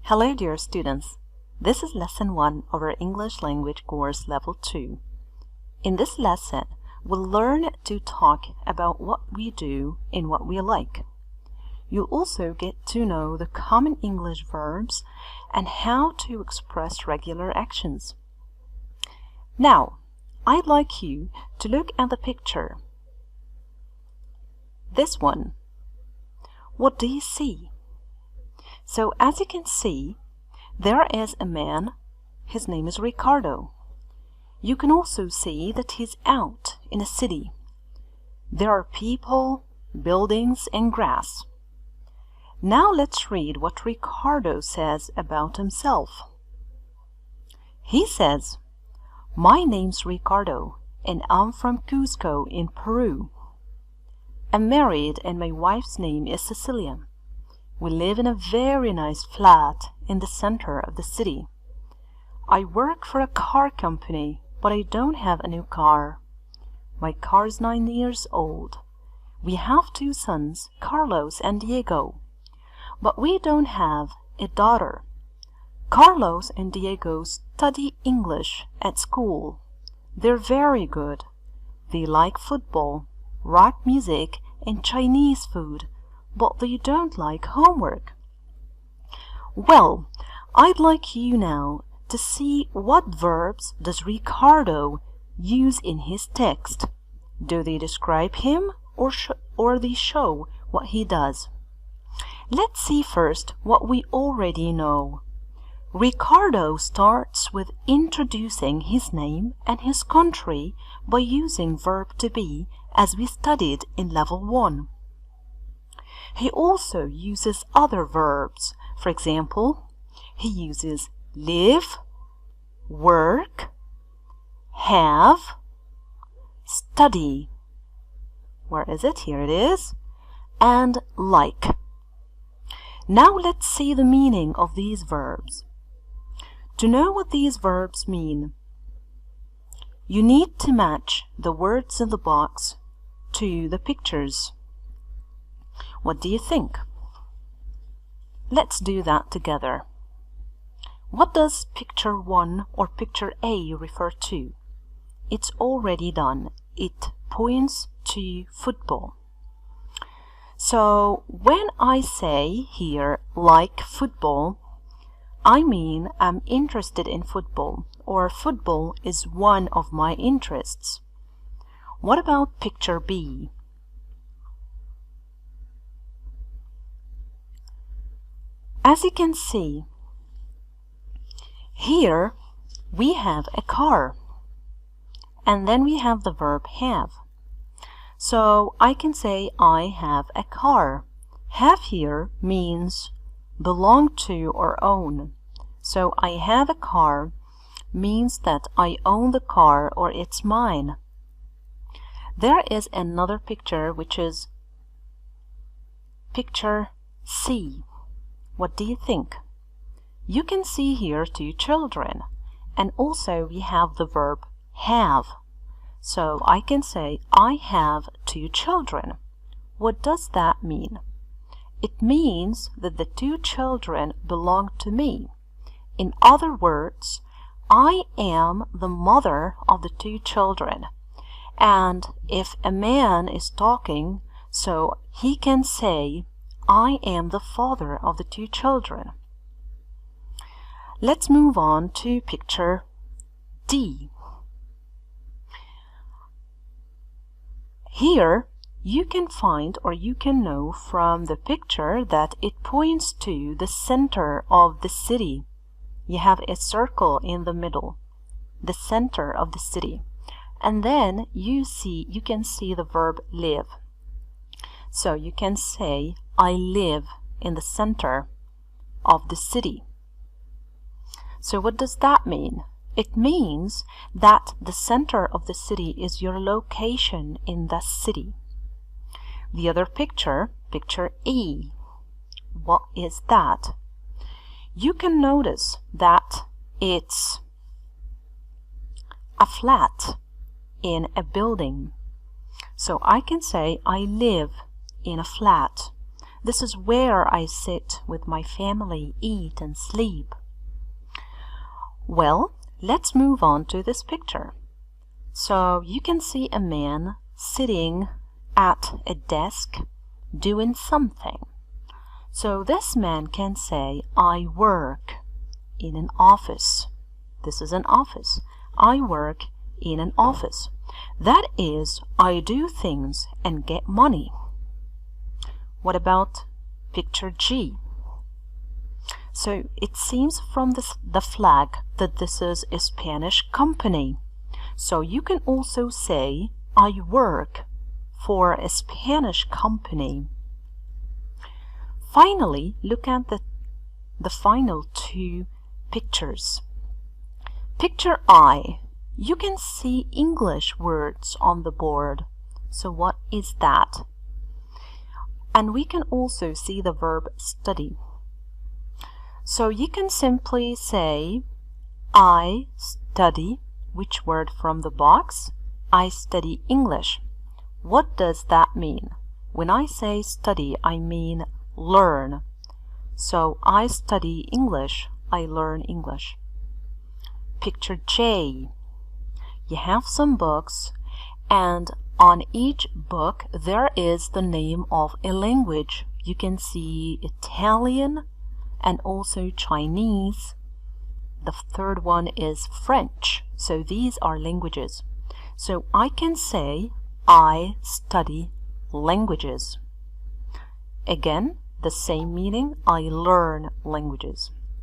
Hello dear students, this is Lesson 1 of our English Language course Level 2. In this lesson, we'll learn to talk about what we do and what we like. You'll also get to know the common English verbs and how to express regular actions. Now, I'd like you to look at the picture. This one. What do you see? So as you can see, there is a man. His name is Ricardo. You can also see that he's out in a city. There are people, buildings, and grass. Now let's read what Ricardo says about himself. He says, "My name's Ricardo, and I'm from Cusco in Peru. I'm married and my wife's name is Cecilia. We live in a very nice flat in the center of the city. I work for a car company, but I don't have a new car. My car is 9 years old. We have 2 sons, Carlos and Diego, but we don't have a daughter. Carlos and Diego study English at school. They're very good. They like football, rock music, and Chinese food, but they don't like homework." Well, I'd like you now to see what verbs does Ricardo use in his text. Do they describe him or they show what he does? Let's see first what we already know. Ricardo starts with introducing his name and his country by using verb to be, as we studied in Level 1. He also uses other verbs. For example, he uses live, work, have, study. Where is it? Here it is. And like. Now let's see the meaning of these verbs. To know what these verbs mean, you need to match the words in the box to the pictures. What do you think? Let's do that together. What does picture 1 or picture A refer to? It's already done. It points to football. So when I say here like football, I mean I'm interested in football, or football is one of my interests. What about picture B? As you can see, here we have a car, and then we have the verb have. So I can say I have a car. Have here means belong to or own. So I have a car means that I own the car or it's mine. There is another picture, which is picture C. What do you think? You can see here 2 children, and also we have the verb have. So I can say I have 2 children. What does that mean? It means that the 2 children belong to me. In other words, I am the mother of the 2 children. And if a man is talking, so he can say, I am the father of the 2 children. Let's move on to picture D. Here you can find, or you can know from the picture, that it points to the center of the city. You have a circle in the middle, the center of the city. And then you can see the verb live. So you can say, I live in the center of the city. So what does that mean? It means that the center of the city is your location in the city. The other picture, picture E. What is that? You can notice that it's a flat in a building. So I can say I live in a flat. This is where I sit with my family, eat and sleep. Well, let's move on to this picture. So you can see a man sitting at a desk doing something. So this man can say, I work in an office. This is an office. I work in an office. That is, I do things and get money. What about picture G? So it seems from the flag that this is a Spanish company. So you can also say, I work for a Spanish company. Finally, look at the final two pictures. Picture I. You can see English words on the board. So what is that? And we can also see the verb study. So you can simply say, I study, which word from the box? I study English. What does that mean? When I say study, I mean learn. So I study English, I learn English. Picture J. You have some books, and on each book there is the name of a language. You can see Italian and also Chinese. The third one is French. So these are languages. So I can say, I study languages. Again, the same meaning, I learn languages.